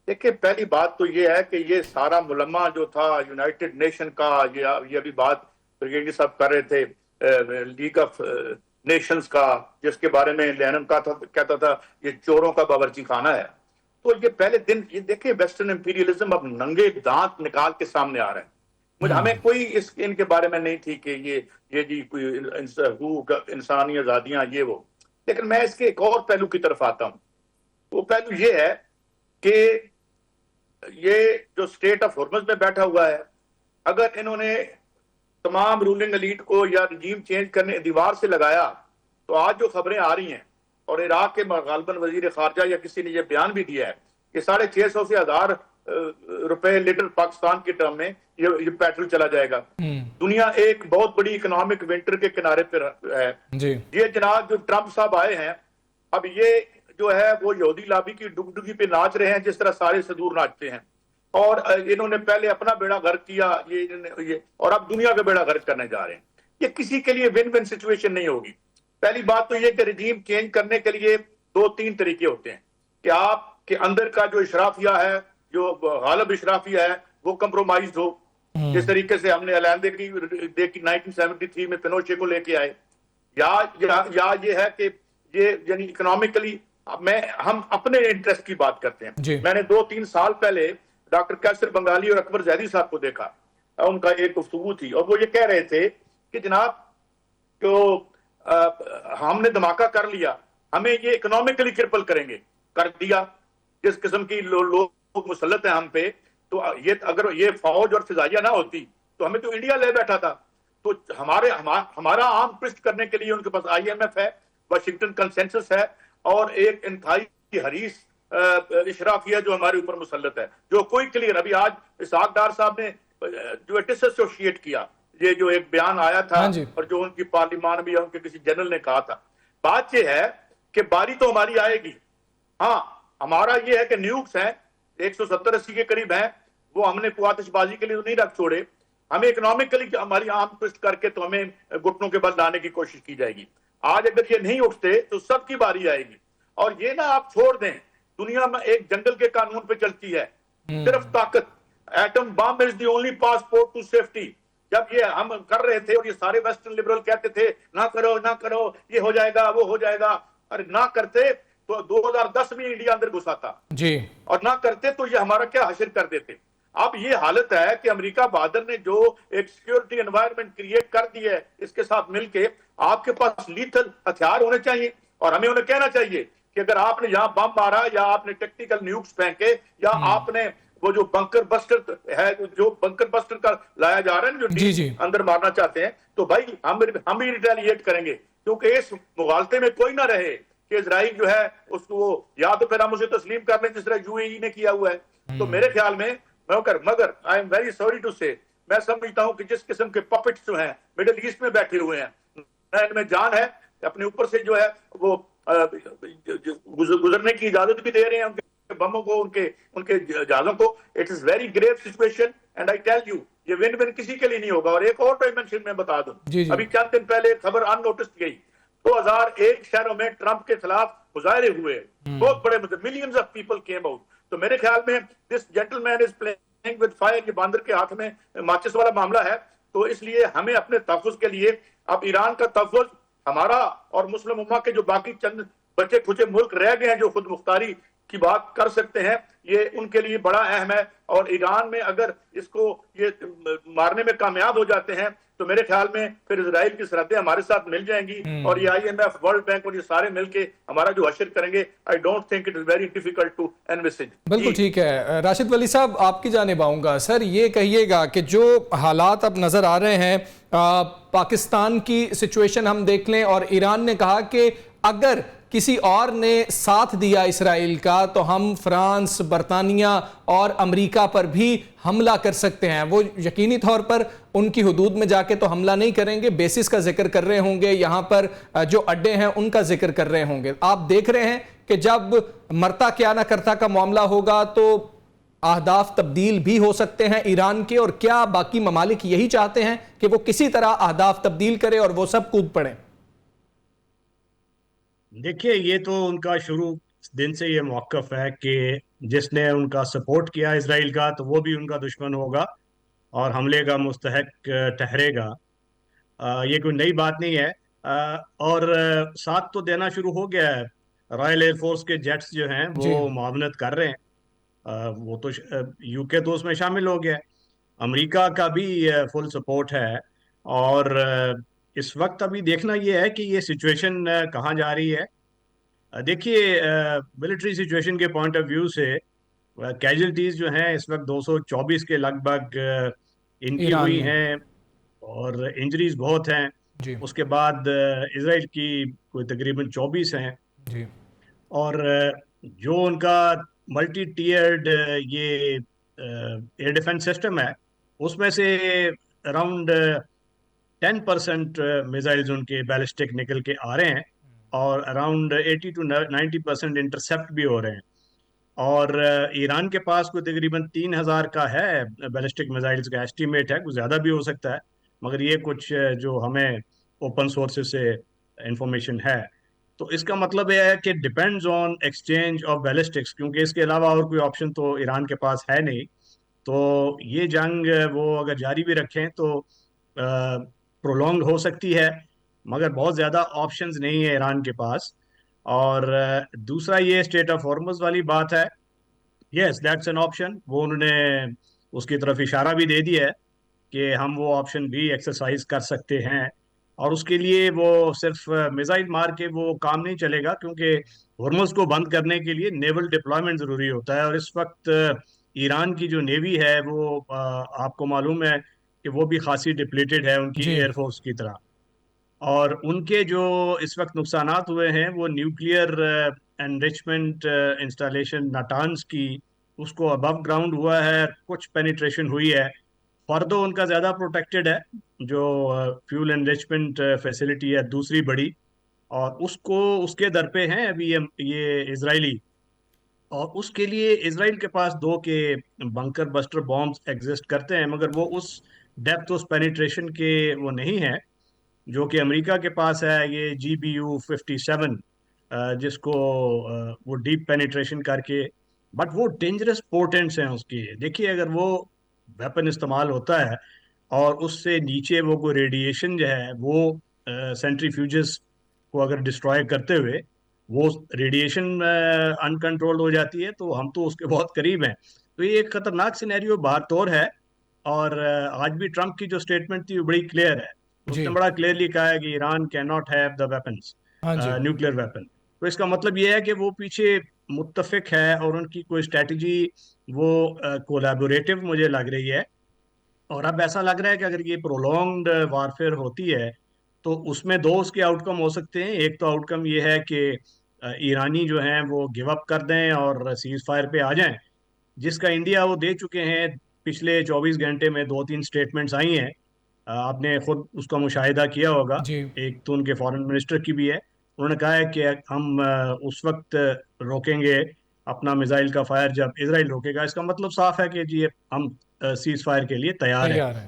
देखिए, पहली बात तो ये है कि ये सारा मुलम्मा जो था यूनाइटेड नेशन का, ये अभी बात ब्रिगेडियर साहब कर रहे थे लीग ऑफ नेशंस का, जिसके बारे में लेनिन का था, कहता था ये चोरों का बावर्ची खाना है। तो ये पहले दिन ये देखे, वेस्टर्न इंपीरियलिज्म अब नंगे दांत निकाल के सामने आ रहे हैं। मुझे हमें कोई इनके बारे में नहीं थी कि ये जी कोई इंसानी आजादियां ये वो। लेकिन मैं इसके एक और पहलू की तरफ आता हूँ। वो पहलू ये है कि ये जो स्टेट ऑफ हॉर्मज में बैठा हुआ है, अगर इन्होंने तमाम रूलिंग एलीट को या रजीम चेंज करने दीवार से लगाया, तो आज जो खबरें आ रही हैं, और इराक के गालिबन वजीर खारजा या किसी ने ये बयान भी दिया है कि 650 से 1000 रुपए लीटर पाकिस्तान के टर्म में ये पेट्रोल चला जाएगा। दुनिया एक बहुत बड़ी इकोनॉमिक विंटर के किनारे पर है जी। ये जनाब जो ट्रंप साहब आए हैं, अब ये जो है वो यहूदी लाबी की डुगडुगी पे नाच रहे हैं, जिस तरह सारे सदूर नाचते हैं। और इन्होंने पहले अपना बेड़ा गर्क किया ये और अब दुनिया का बेड़ा गर्क करने जा रहे हैं। ये किसी के लिए विन विन सिचुएशन नहीं होगी। पहली बात तो ये कि रिजीम चेंज करने के लिए 2-3 तरीके होते हैं कि आपके अंदर का जो इशराफिया है, जो गालिब इशराफिया है, वो कंप्रोमाइज हो, जिस तरीके से हमने अलैंदे की 1973 में पिनोचे को लेके आए, या ये है कि ये यानी इकोनॉमिकली हम अपने इंटरेस्ट की बात करते हैं। मैंने 2-3 साल पहले डॉक्टर कैसर बंगाली और अकबर जैदी साहब को देखा, उनका एक गुफ्तगू थी, और वो ये कह रहे थे कि जनाब तो हमने धमाका कर लिया, हमें ये इकोनॉमिकली क्रिपल करेंगे, कर दिया। जिस किस्म की लोग मुसल्लत हैं हम पे, तो ये अगर ये फौज और फिजाइया ना होती तो हमें तो इंडिया ले बैठा था। तो हमारा आर्म ट्विस्ट करने के लिए उनके पास IMF है, वाशिंगटन कंसेंसस है, और एक इंतहाई हरीस इशराफिया जो हमारे ऊपर मुसल्लत है, जो कोई क्लियर। अभी आज इसहाक डार साहब ने जो डिसोशिएट किया, ये जो एक बयान आया था और जो उनकी पार्लियामान में या उनके किसी जनरल ने कहा था, बात ये है कि बारी तो हमारी आएगी। हाँ, हमारा ये है कि न्यूक्स हैं 170-80 के करीब हैं, वो हमने आतिशबाजी के लिए तो नहीं रख छोड़े। हमें इकोनॉमिकली हमारी आर्म ट्विस्ट करके तो हमें घुटनों के बल लाने की कोशिश की जाएगी। आज अगर ये नहीं उठते तो सबकी बारी आएगी। और ये ना आप छोड़ दें, दुनिया में एक जंगल के कानून पे चलती है, सिर्फ ताकत। Atom bomb is the only passport to safety. जब ये हम कर रहे थे और ये सारे वेस्टर्न लिबरल कहते थे ना करो ना करो, ये हो जाएगा वो हो जाएगा, अरे ना करते तो 2010 में इंडिया अंदर घुसा था जी, और ना करते तो ये हमारा क्या हशर कर देते। अब ये हालत है कि अमेरिका बहादुर ने जो एक सिक्योरिटी एनवायरनमेंट क्रिएट कर दी है, इसके साथ मिलके आपके पास लीथल हथियार होने चाहिए, और हमें उन्हें कहना चाहिए कि अगर आपने यहाँ बम मारा, या आपने टेक्निकल न्यूक्स फेंके, या आपने वो जो बंकर बस्टर है, जो बंकर बस्टर का लाया जा रहा है जो जी अंदर मारना चाहते हैं, तो भाई हम भी रिटेलिएट करेंगे। क्योंकि इस मुगालते में कोई ना रहे कि इजराइल जो है उसको या तो फिर हम उसे तस्लीम कर लें जिस तरह UAE ने किया हुआ है। तो मेरे ख्याल में मगर I am very sorry to say, मैं समझता हूं कि जिस किस्म के पपेट्स जो हैं मिडिल ईस्ट में बैठे हुए हैं, इनमें जान है, अपने ऊपर से जो है वो गुजरने की इजाजत भी दे रहे हैं उनके बमों को, उनके जहाजों को। It is very grave situation, and I tell you ये विन विन किसी के लिए नहीं होगा। और एक और डायमेंशन में बता दूं, अभी चंद दिन पहले खबर अननोटिस गई, 2001 शहरों में ट्रंप के खिलाफ मुजाहरे हुए, बहुत बड़े, millions of people came out. तो मेरे ख्याल में this gentleman is playing with fire, ये बांदर के हाथ में माचिस वाला मामला है। तो इसलिए हमें अपने तहफ़्फ़ुज़ के लिए, अब ईरान का तहफ़्फ़ुज़ हमारा और मुस्लिम उम्मा के जो बाकी चंद बचे खुचे मुल्क रह गए हैं जो खुद मुख्तारी की बात कर सकते हैं, ये उनके लिए बड़ा अहम है। और ईरान में अगर इसको ये मारने में कामयाब हो जाते हैं तो मेरे ख्याल में फिर इजराइल की सरहदें हमारे साथ मिल जाएंगी, और ये IMF, वर्ल्ड बैंक और ये सारे मिलके हमारा जो हशर करेंगे, I don't think it is very difficult to envisage. बिल्कुल ठीक है। राशिद वली साहब, आपकी जानिब आऊंगा। सर, ये कहिएगा कि जो हालात अब नजर आ रहे हैं, पाकिस्तान की सिचुएशन हम देख लें, और ईरान ने कहा कि अगर किसी और ने साथ दिया इसराइल का तो हम फ्रांस, बरतानिया और अमेरिका पर भी हमला कर सकते हैं। वो यकीनी तौर पर उनकी हुदूद में जाके तो हमला नहीं करेंगे, बेसिस का जिक्र कर रहे होंगे, यहाँ पर जो अड्डे हैं उनका जिक्र कर रहे होंगे। आप देख रहे हैं कि जब मरता क्या ना करता का मामला होगा तो अहदाफ तब्दील भी हो सकते हैं ईरान के, और क्या बाकी ममालिक यही चाहते हैं कि वो किसी तरह अहदाफ तब्दील करे और वो सब कूद पड़े? देखिए, ये तो उनका शुरू दिन से ये मौक़िफ़ है कि जिसने उनका सपोर्ट किया इसराइल का, तो वो भी उनका दुश्मन होगा और हमले का मुस्तहक ठहरेगा। ये कोई नई बात नहीं है। और साथ तो देना शुरू हो गया है। रॉयल एयरफोर्स के जेट्स जो हैं जी। वो मुआवनत कर रहे हैं। वो तो यूके तो उसमें शामिल हो गया है। अमेरिका का भी फुल सपोर्ट है। और इस वक्त अभी देखना ये है कि ये सिचुएशन कहाँ जा रही है। देखिए, मिलिट्री सिचुएशन के पॉइंट ऑफ व्यू से कैजुअल्टीज जो हैं इस वक्त 224 के लगभग इनकी ईरान हुई में। हैं और इंजरीज बहुत हैं। जी। उसके बाद इसराइल की कोई तकरीबन 24 हैं। जी। और जो उनका मल्टी टीयर्ड ये एयर डिफेंस सिस्टम है, उसमें से अराउंड 10% मिसाइल्स उनके बैलिस्टिक निकल के आ रहे हैं और अराउंड 80 to 90% इंटरसेप्ट भी हो रहे हैं। और ईरान के पास कोई तकरीबन 3,000 का है बैलिस्टिक मिसाइल्स का एस्टीमेट है, कुछ ज़्यादा भी हो सकता है, मगर ये कुछ जो हमें ओपन सोर्सेज से इंफॉर्मेशन है। तो इसका मतलब यह है कि depends on exchange of ballistics, क्योंकि इसके अलावा और कोई ऑप्शन तो ईरान के पास है नहीं। तो ये जंग वो अगर जारी भी रखें तो प्रोलॉन्ग हो सकती है, मगर बहुत ज़्यादा ऑप्शंस नहीं है ईरान के पास। और दूसरा ये स्टेट ऑफ हॉर्मस वाली बात है। Yes, that's an option. वो उन्होंने उसकी तरफ इशारा भी दे दिया है कि हम वो ऑप्शन भी एक्सरसाइज कर सकते हैं। और उसके लिए वो सिर्फ मिसाइल मार के वो काम नहीं चलेगा, क्योंकि हॉर्मस को बंद करने के लिए नेवल डिप्लॉयमेंट ज़रूरी होता है। और इस वक्त ईरान की जो नेवी है वो आपको मालूम है कि वो भी खासी डिप्लीटेड है उनकी जी। एयरफोर्स की तरह। और उनके जो इस वक्त नुकसानात हुए हैं वो न्यूक्लियर एनरिचमेंट इंस्टॉलेशन नाटान्स की, उसको अबव ग्राउंड हुआ है, कुछ पेनिट्रेशन हुई है। फर्दो उनका ज़्यादा प्रोटेक्टेड है, जो फ्यूल एनरिचमेंट फैसिलिटी है दूसरी बड़ी, और उसको उसके दर पे हैं अभी ये इजरायली। और उसके लिए इसराइल के पास दो के बंकर बस्टर बॉम्ब्स एग्जिस्ट करते हैं, मगर वो उस डेप्थ उस पेनिट्रेशन के वो नहीं है जो कि अमेरिका के पास है, ये GBU-57, जिसको वो डीप पेनिट्रेशन करके, बट वो डेंजरस पोर्टेंट्स हैं उसकी। देखिए, अगर वो वेपन इस्तेमाल होता है और उससे नीचे वो कोई रेडिएशन जो है वो सेंट्रीफ्यूजेस को अगर डिस्ट्रॉय करते हुए वो रेडिएशन अनकंट्रोल्ड हो जाती है, तो हम तो उसके बहुत करीब हैं। तो ये एक खतरनाक सिनेरियो बाहर तौर है। और आज भी ट्रंप की जो स्टेटमेंट थी वो बड़ी क्लियर है। जी। उसने बड़ा क्लियरली कहा है कि Iran can not have the weapons, हाँ जी। Nuclear weapon. तो इसका मतलब ये है कि वो पीछे मुत्तफिक है और उनकी कोई स्ट्रेटजी वो कोलैबोरेटिव मुझे लग रही है। और अब ऐसा लग रहा है कि अगर ये प्रोलॉन्ग्ड वारफेयर होती है तो उसमें दो उसके आउटकम हो सकते हैं। एक तो आउटकम ये है कि ईरानी जो हैं वो गिव अप कर दें और सीज फायर पे आ जाएं, जिसका इंडिया वो दे चुके हैं। पिछले 24 घंटे में 2-3 स्टेटमेंट्स आई हैं, आपने खुद उसका मुशाहिदा किया होगा। जी। एक तो उनके फॉरेन मिनिस्टर की भी है, उन्होंने कहा है कि हम उस वक्त रोकेंगे अपना मिसाइल का फायर जब इसराइल रोकेगा। इसका मतलब साफ है कि जी हम सीज फायर के लिए तैयार हैं। तैयार है।